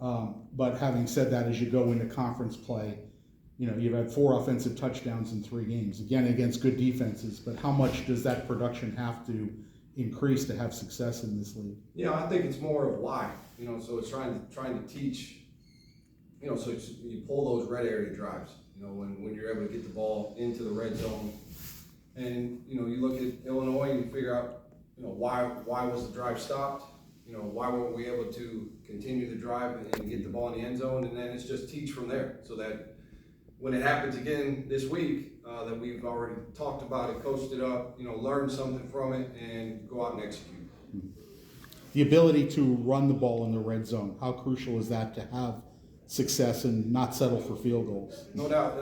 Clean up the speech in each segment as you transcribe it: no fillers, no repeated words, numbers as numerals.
But having said that, as you go into conference play, you've had 4 offensive touchdowns in 3 games, again against good defenses. But how much does that production have to increase to have success in this league? Yeah, I think it's more of why. So it's trying to teach. So you pull those red area drives. When you're able to get the ball into the red zone, and you look at Illinois and you figure out why was the drive stopped? Why weren't we able to continue the drive and get the ball in the end zone? And then it's just teach from there, so that when it happens again this week, that we've already talked about it, coached it up, learned something from it, and go out and execute. The ability to run the ball in the red zone, how crucial is that to have success and not settle for field goals? No doubt.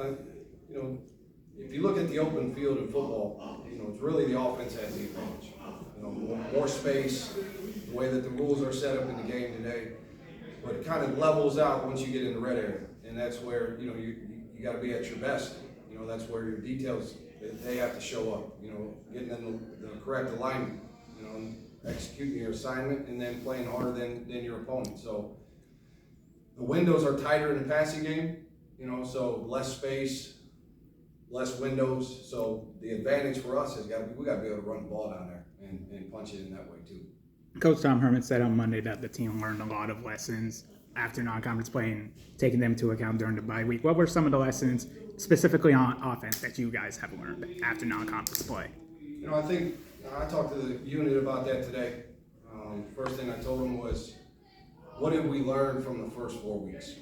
If you look at the open field in football, it's really the offense has the advantage. More space, the way that the rules are set up in the game today, but it kind of levels out once you get in the red area, and that's where you got to be at your best. That's where your details, they have to show up. Getting in the correct alignment, executing your assignment, and then playing harder than your opponent. So the windows are tighter in the passing game, so less space, less windows. So the advantage for us we got to be able to run the ball down there and punch it in that way too. Coach Tom Herman said on Monday that the team learned a lot of lessons after non-conference play and taking them into account during the bye week. What were some of the lessons specifically on offense that you guys have learned after non-conference play? I think I talked to the unit about that today. First thing I told them was, what did we learn from the first 4 weeks?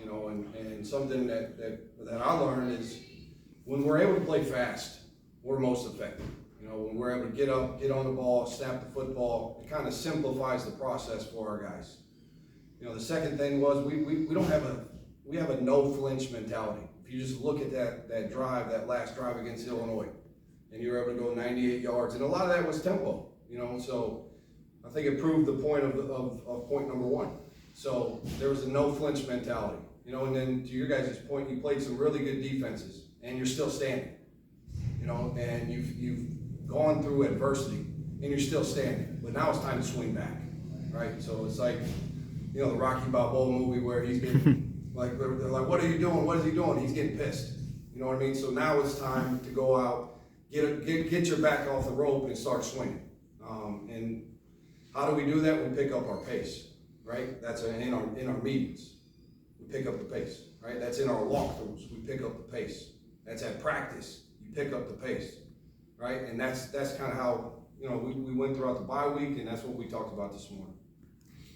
And something that I learned is when we're able to play fast, we're most effective. When we're able to get up, get on the ball, snap the football, it kind of simplifies the process for our guys. The second thing was we have a no flinch mentality. If you just look at that drive, that last drive against Illinois, and you were able to go 98 yards, and a lot of that was tempo. So I think it proved the point of point number 1. So there was a no flinch mentality. And then to your guys' point, you played some really good defenses, and you're still standing. And you've gone through adversity, and you're still standing. But now it's time to swing back, right? So it's like, the Rocky Balboa movie where he's getting, like, they're like, what are you doing? What is he doing? He's getting pissed. You know what I mean? So now it's time to go out, get your back off the rope and start swinging. And how do we do that? We pick up our pace, right? That's in our meetings. We pick up the pace, right? That's in our walkthroughs. We pick up the pace. That's at practice. You pick up the pace, right? And that's kind of how, we went throughout the bye week, and that's what we talked about this morning.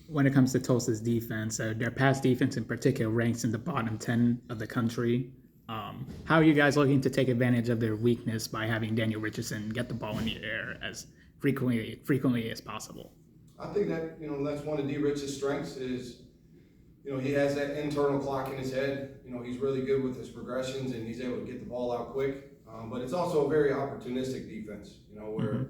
When it comes to Tulsa's defense, their pass defense in particular ranks in the bottom 10 of the country. How are you guys looking to take advantage of their weakness by having Daniel Richardson get the ball in the air as frequently as possible? I think that, that's one of D. Rich's strengths is, he has that internal clock in his head. He's really good with his progressions, and he's able to get the ball out quick. But it's also a very opportunistic defense, where,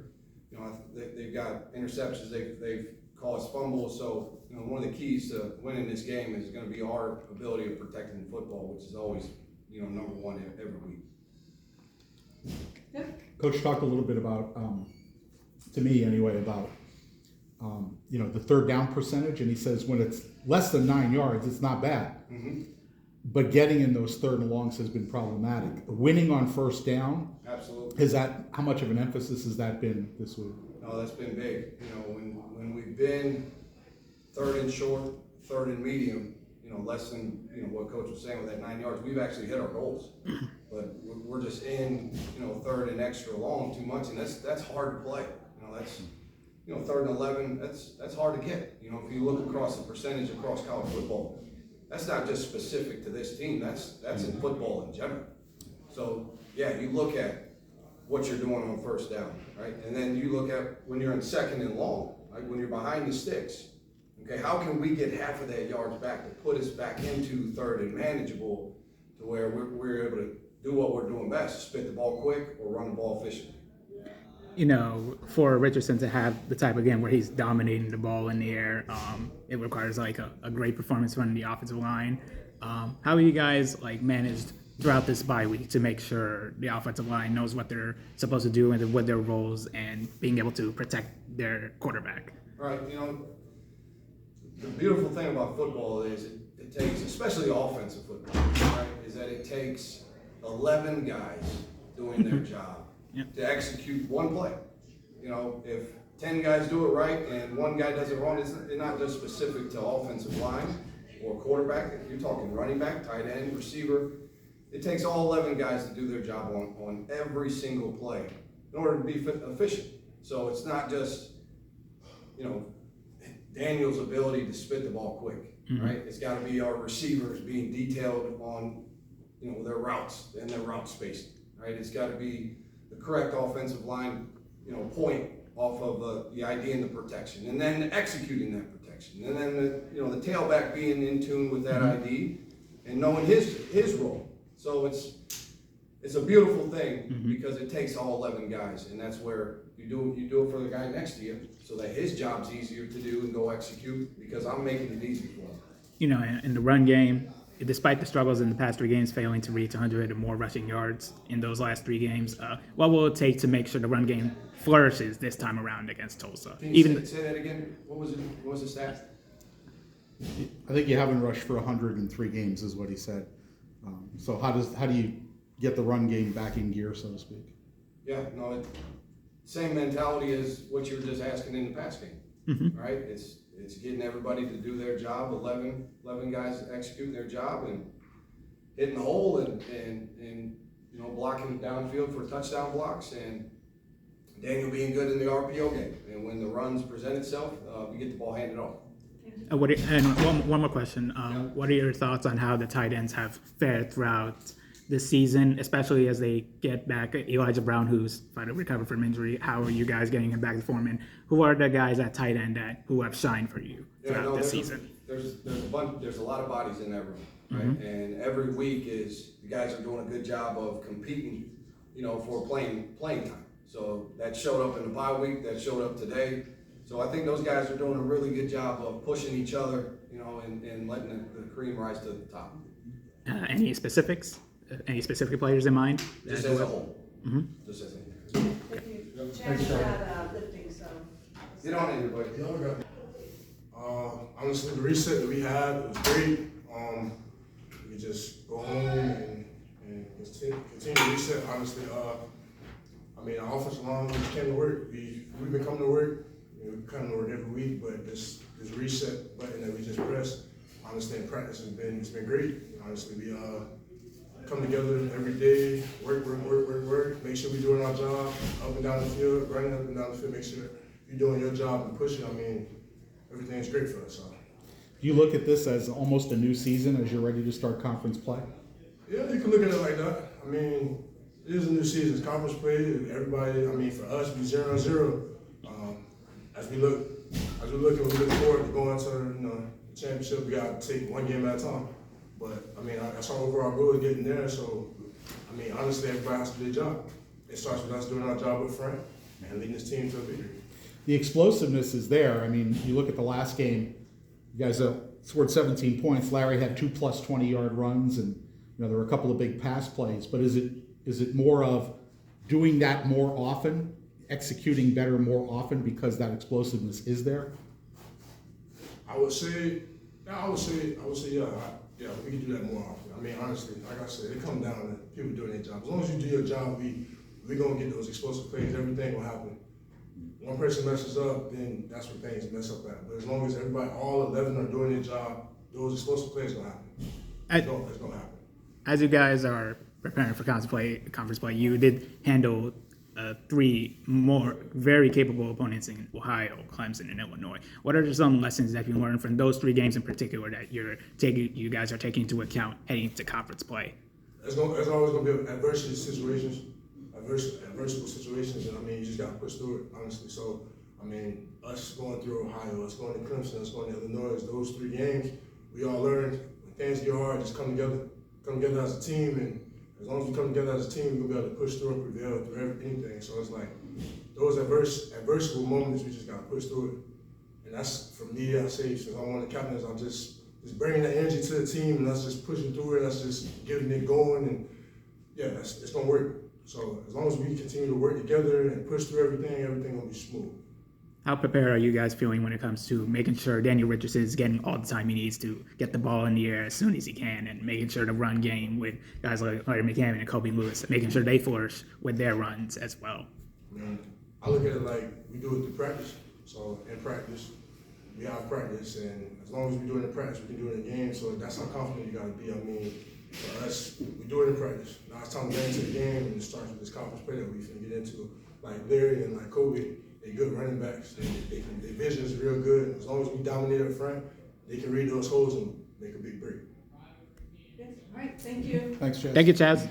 they've got interceptions, they've caused fumbles. So, one of the keys to winning this game is going to be our ability of protecting the football, which is always, number 1 every week. Yep. Coach talked a little bit about, to me anyway, about the third down percentage, and he says when it's less than 9 yards, it's not bad. Mm-hmm. But getting in those third and longs has been problematic. Winning on first down, absolutely. How much of an emphasis has that been this week? No, that's been big. When we've been third and short, third and medium, less than what Coach was saying with that 9 yards, we've actually hit our goals. But we're just in third and extra long too much, and that's hard to play. That's third and 11. That's hard to get. If you look across the percentage across college football, that's not just specific to this team. That's in football in general. So yeah, you look at what you're doing on first down, right? And then you look at when you're in second and long, like when you're behind the sticks. Okay, how can we get half of that yards back to put us back into third and manageable to where we're able to do what we're doing best, spit the ball quick or run the ball efficiently? For Richardson to have the type of game where he's dominating the ball in the air, it requires like a great performance from the offensive line. How are you guys managed throughout this bye week to make sure the offensive line knows what they're supposed to do and what their roles and being able to protect their quarterback? Right. the beautiful thing about football is it takes, especially offensive football, right, is that it takes 11 guys doing their job to execute one play. You know, if 10 guys do it right and one guy does it wrong, it's not just specific to offensive line or quarterback. If you're talking running back, tight end, receiver, it takes all 11 guys to do their job on every single play in order to be efficient. So it's not just, you know, Daniel's ability to spit the ball quick, right? It's got to be our receivers being detailed on, you know, their routes and their route spacing, right? It's got to be the correct offensive line, you know, point off of the ID and the protection, and then executing that protection, and then the tailback being in tune with that ID and knowing his role. So it's a beautiful thing because it takes all 11 guys, and that's where you do it for the guy next to you, so that his job's easier to do and go execute because I'm making it easy for him. You know, in the run game, despite the struggles in the past 3 games, failing to reach 100 or more rushing yards in those last 3 games, what will it take to make sure the run game flourishes this time around against Tulsa? Can you say that again? What was the stat? I think you haven't rushed for 103 games, is what he said. So how do you get the run game back in gear, so to speak? Yeah, no, same mentality as what you were just asking in the pass game, right? It's getting everybody to do their job, 11 guys executing their job and hitting the hole and you know, blocking downfield for touchdown blocks, and Daniel being good in the RPO game. And when the runs present itself, we get the ball handed off. And one more question. What are your thoughts on how the tight ends have fared throughout this season, especially as they get back Elijah Brown, who's trying to recover from injury? How are you guys getting him back to form? And who are the guys at tight end who have shined for you throughout this season? There's a lot of bodies in that room, right? And every week the guys are doing a good job of competing, you know, for playing time. So that showed up in the bye week. That showed up today. So I think those guys are doing a really good job of pushing each other, you know, and letting the cream rise to the top. Any specifics? Any specific players in mind? Just as a whole. Just as a whole. Thank you. Chaz got lifting, so. Get on it, everybody. Honestly, the reset that we had was great. We just go home and continue to reset. Honestly, I mean, our offensive line, we just came to work. We've been coming to work. We come to work every week, but this reset button that we just pressed, honestly, in practice it's been great. Honestly, we come together every day, work, make sure we're doing our job, up and down the field, running up and down the field, make sure you're doing your job and pushing. I mean, everything's great for us. So. Do you look at this as almost a new season as you're ready to start conference play? Yeah, you can look at it like that. I mean, it is a new season. It's conference play. Everybody, I mean, for us, we 0-0. As we look and we look forward to going to the championship, we got to take one game at a time. But I mean, that's our overall goal is getting there. So, I mean, honestly, everybody has to do their job. It starts with us doing our job with Frank and leading this team to a victory. The explosiveness is there. I mean, you look at the last game, you guys scored 17 points. Larry had 2+ 20-yard runs, and you know there were a couple of big pass plays. But is it more of doing that more often, executing better more often because that explosiveness is there? I would say, yeah, we can do that more often. I mean, honestly, like I said, it comes down to people doing their job. As long as you do your job, we're gonna get those explosive plays. Everything will happen. One person messes up, then that's where things mess up at. But as long as everybody, all 11 are doing their job, those explosive plays gonna happen. It's gonna happen. As you guys are preparing for conference play, you did handle 3 more very capable opponents in Ohio, Clemson, and Illinois. What are some lessons that you learned from those 3 games in particular that you guys are taking into account heading into conference play? There's always going to be adversity situations, adversible situations, and I mean, you just got to push through it, honestly. So, I mean, us going through Ohio, us going to Clemson, us going to Illinois, those 3 games, we all learned when things get hard, just come together as a team, and as long as we come together as a team, we'll be able to push through and prevail through anything. So it's like those adversible moments, we just got to push through it. And that's, for me, I say, since I'm one of the captains, I'm just bringing that energy to the team, and us just pushing through it, us just getting it going, and yeah, it's going to work. So as long as we continue to work together and push through everything going to be smooth. How prepared are you guys feeling when it comes to making sure Daniel Richardson is getting all the time he needs to get the ball in the air as soon as he can, and making sure the run game with guys like Larry McCammon and Kobe Lewis, making sure they flourish with their runs as well? Man, I look at it like we do it through practice. So in practice, we have practice, and as long as we do it in practice, we can do it in the game. So that's how confident you got to be. I mean, for us, we do it in practice. Now it's time to get into the game, and it starts with this conference play that we can get into. Like Larry and like Kobe, they're good running backs. Their vision is real good. As long as we dominate up front, they can read those holes and make a big break. Yes, all right, thank you. Thanks, Chaz. Thank you, Chaz.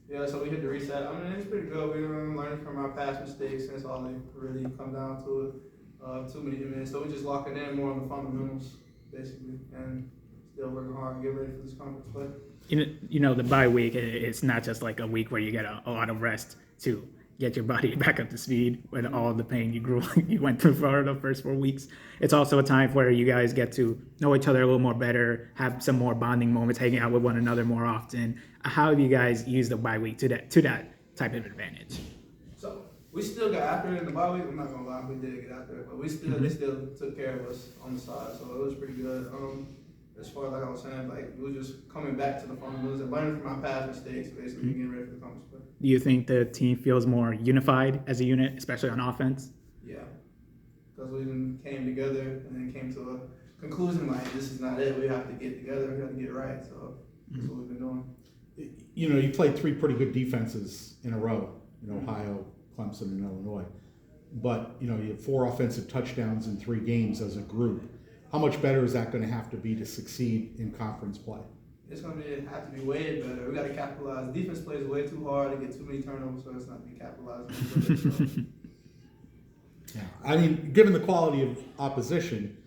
Yeah, so we hit the reset. I mean, it's pretty good. We're learning from our past mistakes, and that's all they really come down to it. Too many minutes. So we're just locking in more on the fundamentals, basically, and still working hard and get ready for this conference play. You know, the bye week, it's not just like a week where you get a lot of rest to get your body back up to speed with all the pain you went through for the first 4 weeks. It's also a time where you guys get to know each other a little more better, have some more bonding moments, hanging out with one another more often. How have you guys used the bye week to that type of advantage? So we still got after it in the bye week. I'm not gonna lie, we did get after it, but they still took care of us on the side, so it was pretty good. As far as like I was saying, like we were just coming back to the fundamentals and learning from our past mistakes, basically getting ready for the conference play. Do you think the team feels more unified as a unit, especially on offense? Yeah, because we came together and then came to a conclusion like this is not it. We have to get together. We have to get it right. So that's what we've been doing. You know, you played 3 pretty good defenses in a row, in Ohio, Clemson, and Illinois. But, you know, you have 4 offensive touchdowns in 3 games as a group. How much better is that going to have to be to succeed in conference play? It's going to have to be way better. We got to capitalize. Defense plays way too hard to get too many turnovers, so it's not to be capitalized. Yeah. I mean, given the quality of opposition,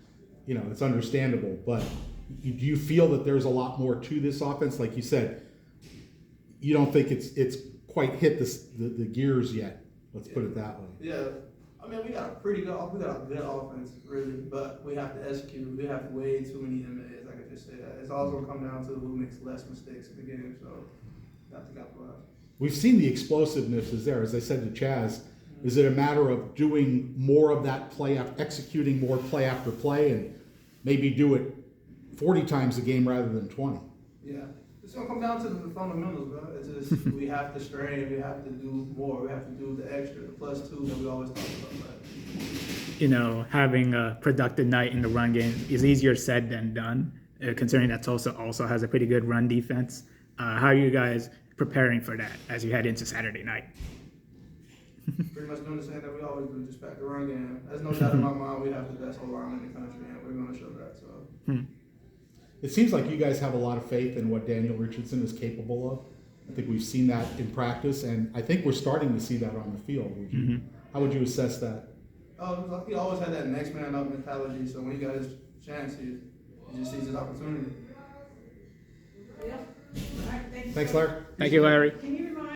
you know, it's understandable. But do you feel that there's a lot more to this offense? Like you said, you don't think it's quite hit the gears yet. Let's put it that way. Yeah. I mean, we got a good offense, really, but we have to execute. We have way too many inmates, I could just say that. It's all going to come down to who makes less mistakes in the game, so not to capitalize. We've seen the explosiveness is there. As I said to Chaz, is it a matter of doing more of that play, executing more play after play, and maybe do it 40 times a game rather than 20? Yeah. It's going to come down to the fundamentals, bro. It's just we have to strain, we have to do more, we have to do the extra, the +2 that we always talk about. Right? You know, having a productive night in the run game is easier said than done, considering that Tulsa also has a pretty good run defense. How are you guys preparing for that as you head into Saturday night? Pretty much doing the same that we always do, just back the run game. There's no doubt in my mind we have the best O-line in the country, and we're going to show that. So. It seems like you guys have a lot of faith in what Daniel Richardson is capable of. I think we've seen that in practice, and I think we're starting to see that on the field. How would you assess that? Oh, he always had that next man up mentality, so when he got his chance, he just sees his opportunity. Yeah. All right, thanks. Thanks, Larry. Thank you, Larry. Can you